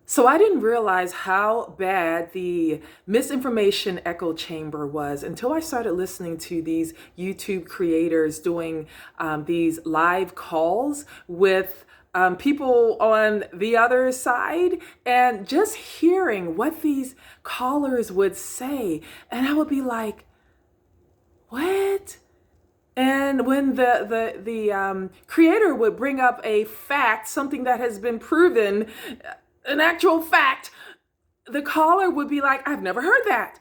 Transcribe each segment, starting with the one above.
So I didn't realize how bad the misinformation echo chamber was until I started listening to these YouTube creators doing these live calls with people on the other side and just hearing what these callers would say. And I would be like, what? And when the creator would bring up a fact, something that has been proven, an actual fact, the caller would be like, I've never heard that.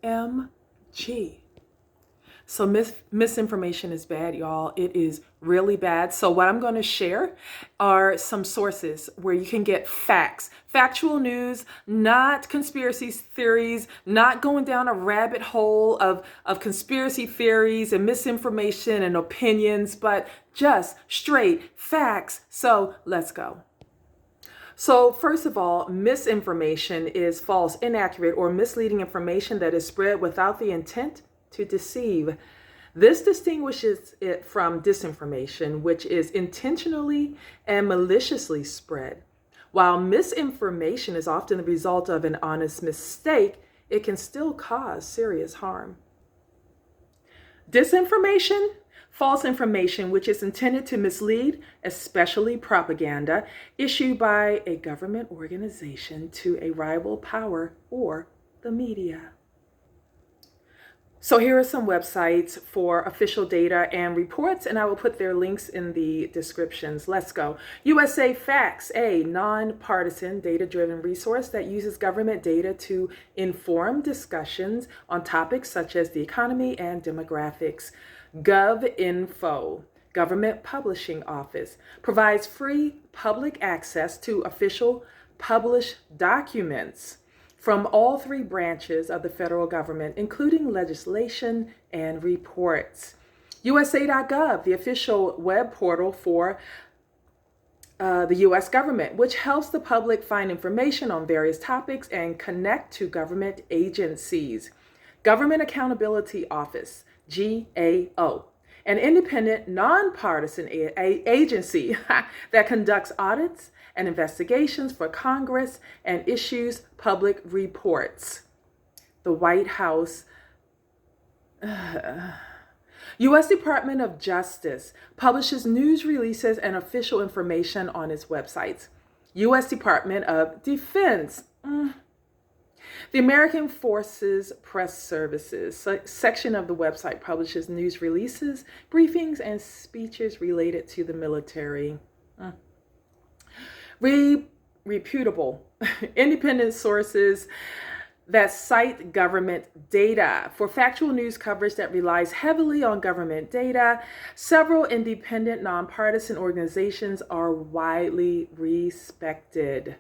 OMG. So misinformation is bad, y'all. It is really bad. So what I'm going to share are some sources where you can get facts, factual news, not conspiracy theories, not going down a rabbit hole of conspiracy theories and misinformation and opinions, but just straight facts. So let's go. So, first of all, misinformation is false, inaccurate, or misleading information that is spread without the intent to deceive. This distinguishes it from disinformation, which is intentionally and maliciously spread. While misinformation is often the result of an honest mistake, it can still cause serious harm. Disinformation, false information, which is intended to mislead, especially propaganda, issued by a government organization to a rival power or the media. So here are some websites for official data and reports, and I will put their links in the descriptions. Let's go. USA Facts, a nonpartisan, data-driven resource that uses government data to inform discussions on topics such as the economy and demographics. GovInfo, Government Publishing Office, provides free public access to official published documents from all three branches of the federal government, including legislation and reports. USA.gov, the official web portal for the U.S. government, which helps the public find information on various topics and connect to government agencies. Government Accountability Office, GAO, an independent, nonpartisan agency that conducts audits and investigations for Congress and issues public reports. The White House, U.S. Department of Justice publishes news releases and official information on its websites. U.S. Department of Defense, the American Forces Press Services section of the website publishes news releases, briefings, and speeches related to the military. Reputable, independent sources that cite government data. For factual news coverage that relies heavily on government data, several independent, nonpartisan organizations are widely respected.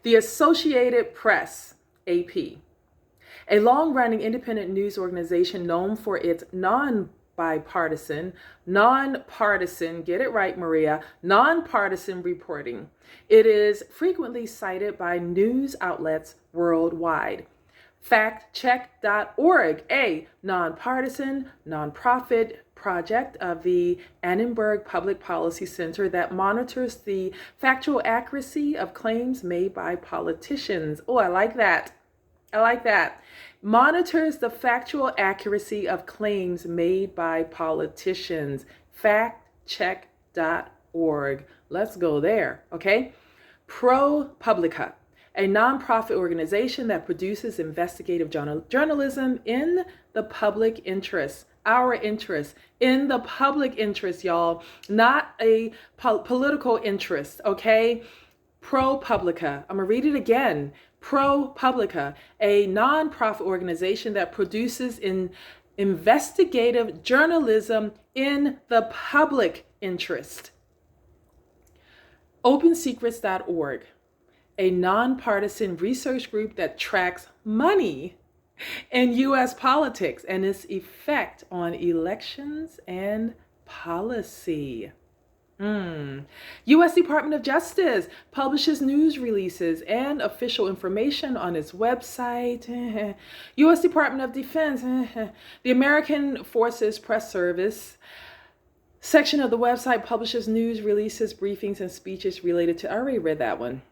The Associated Press, AP, a long-running independent news organization known for its nonpartisan, get it right, Maria, nonpartisan reporting. It is frequently cited by news outlets worldwide. FactCheck.org, a nonpartisan, nonprofit project of the Annenberg Public Policy Center that monitors the factual accuracy of claims made by politicians. Oh, I like that. Monitors the factual accuracy of claims made by politicians. FactCheck.org. Let's go there, okay? ProPublica, a nonprofit organization that produces investigative journalism in the public interest. Our interest, in the public interest, y'all, not a political interest, okay? ProPublica, I'm gonna read it again. ProPublica, a nonprofit organization that produces investigative journalism in the public interest. OpenSecrets.org, a nonpartisan research group that tracks money in U.S. politics and its effect on elections and policy. U.S. Department of Justice publishes news releases and official information on its website. U.S. Department of Defense, the American Forces Press Service, section of the website publishes news releases, briefings, and speeches related to, I already read that one.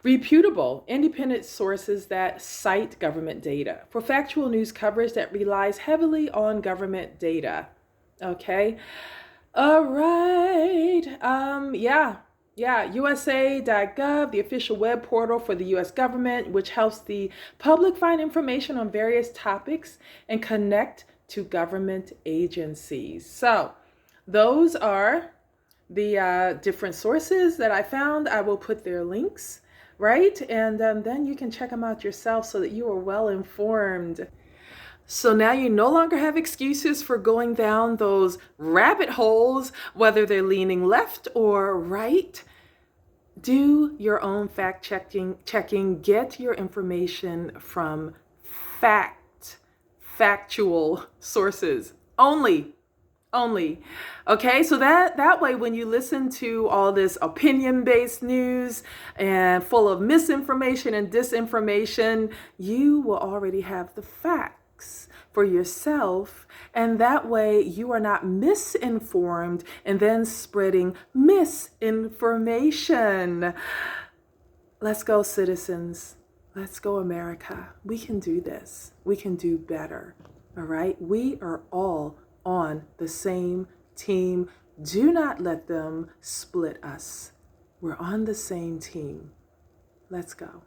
Reputable, independent sources that cite government data for factual news coverage that relies heavily on government data. Okay. All right. USA.gov, the official web portal for the U.S. government, which helps the public find information on various topics and connect to government agencies. So those are the different sources that I found. I will put their links, right? And then you can check them out yourself so that you are well informed. So now you no longer have excuses for going down those rabbit holes, whether they're leaning left or right. Do your own fact checking, get your information from factual sources only. Okay, so that way when you listen to all this opinion-based news and full of misinformation and disinformation, you will already have the facts for yourself, and that way you are not misinformed and then spreading misinformation. Let's go, citizens. Let's go, America. We can do this. We can do better. All right? We are all on the same team. Do not let them split us. We're on the same team. Let's go.